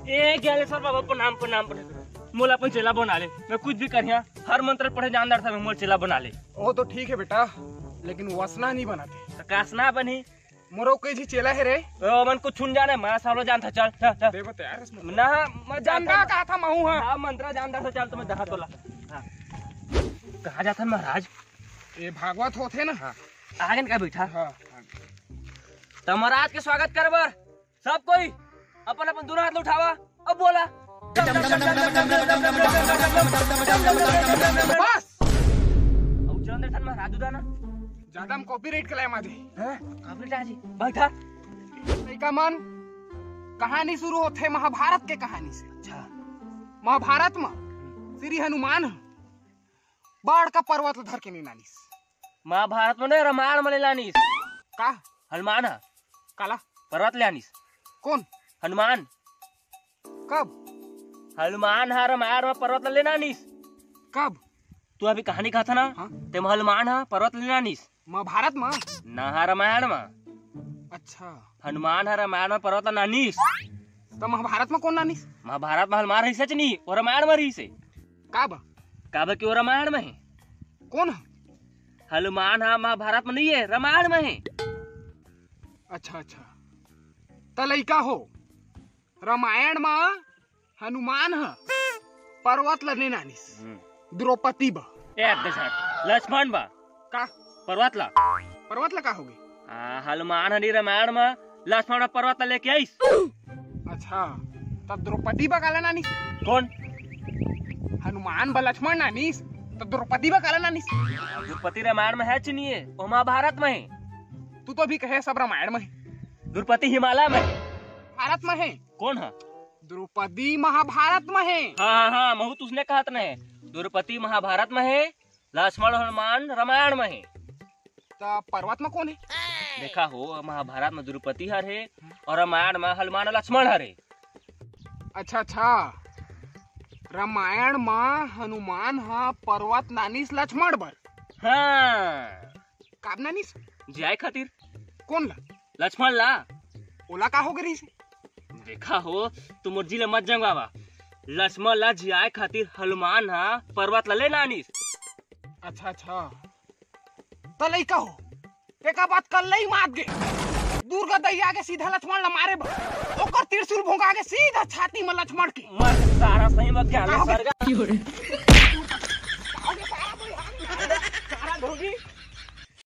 ए ज्ञानेश्वर बाबा प्रणाम प्रणाम प्रणाम। मोला अपन चेला बना ले, मैं कुछ भी करिया हर मंत्र पढ़े जानदार था, मैं मोल चेला बना ले। वो तो ठीक है बेटा, लेकिन वसना नहीं बनाते। तो कासना बनी मोरो कोई जी चेला है रे। ओ मन को छुन जाने मैं सालो जानता। चल चल चल देखो तैयार है ना, मैं जानता कहा था महू। हां मंत्र जानदार था। चल तो मैं दहा तोला। हां कहां जाता महाराज? ये भागवत होते ना। हां आगन का बैठा। हां तो महाराज के स्वागत करबर सब कोई अपन अपन दोनों हाथ उठावा। अब बोला बस। अब चंद्र ठन महाराज उदाना ज्यादा हम कॉपीराइट कलाए मादे हैं काफी जी बैठा। का मन कहानी शुरू होते महाभारत के कहानी से। अच्छा महाभारत में श्री हनुमान बाढ़ का पर्वत धर के नीनानीस। महाभारत में रामायण में लानीस का हनुमान है काला पर्वत ले आनीस। कौन हनुमान कब? हनुमान है रामायण में पर्वत ले आनीस। कब? तू अभी कहानी कहा था ना। हाँ? ते हनुमान है पर्वत ले आनीस महाभारत में ना है रामायण में। अच्छा हनुमान है रामायण में पर्वत नानीस। तो महाभारत में कौन नानीस? महाभारत में हनुमान रही सच नहीं, वो रामायण में रही से। कब? कब की वो रामायण में है। कौन है? हनुमान है महाभारत में नहीं है, रामायण में है। अच्छा अच्छा तो लइका हो रामायण में हनुमान है पर्वत लने नानीस। द्रौपदी बा लक्ष्मण बा का पर्वत ला पर्वत ला का होगी? हनुमान हरी रामायण में लक्ष्मण पर्वत ला लेके आईस। अच्छा तब द्रौपदी बा काला नानीस? कौन? हनुमान बा लक्ष्मण नानीस तो द्रौपदी बा काला नानीस? द्रौपदी रामायण में है चिनिए, वो महाभारत में है। तू तो अभी कहे सब रामायण में है। द्रौपदी हिमालय में है। भारत में है। कौन है? द्रौपदी महाभारत में है। हाँ हाँ महू तुझने कहा था नहीं, द्रौपदी महाभारत में है, लक्ष्मण हनुमान रामायण में है। तो पर्वत में कौन है? देखा हो महाभारत में द्रौपदी हर है और रामायण में हनुमान लक्ष्मण हर है। अच्छा अच्छा रामायण में हनुमान हा पर्वत नानीस लक्ष्मण बर। हाँ काब नानीस? जाय खातिर। कौन ला? लक्ष्मण ला। ओला का हो गई से? देखा हो तुम मुर्जी ले मत जंगवावा। लक्ष्मण ला जियाए खातिर हनुमान हा पर्वत ला ले नानीस। अच्छा अच्छा तो लइका हो तेका बात कर लई मात गे दुर्गा दैया के सीधा लक्ष्मण ला मारे बा ओकर त्रिशूल भोंगा के सीधा छाती में लक्ष्मण की मर सारा सही मत ज्ञान सरगा सारा धोगी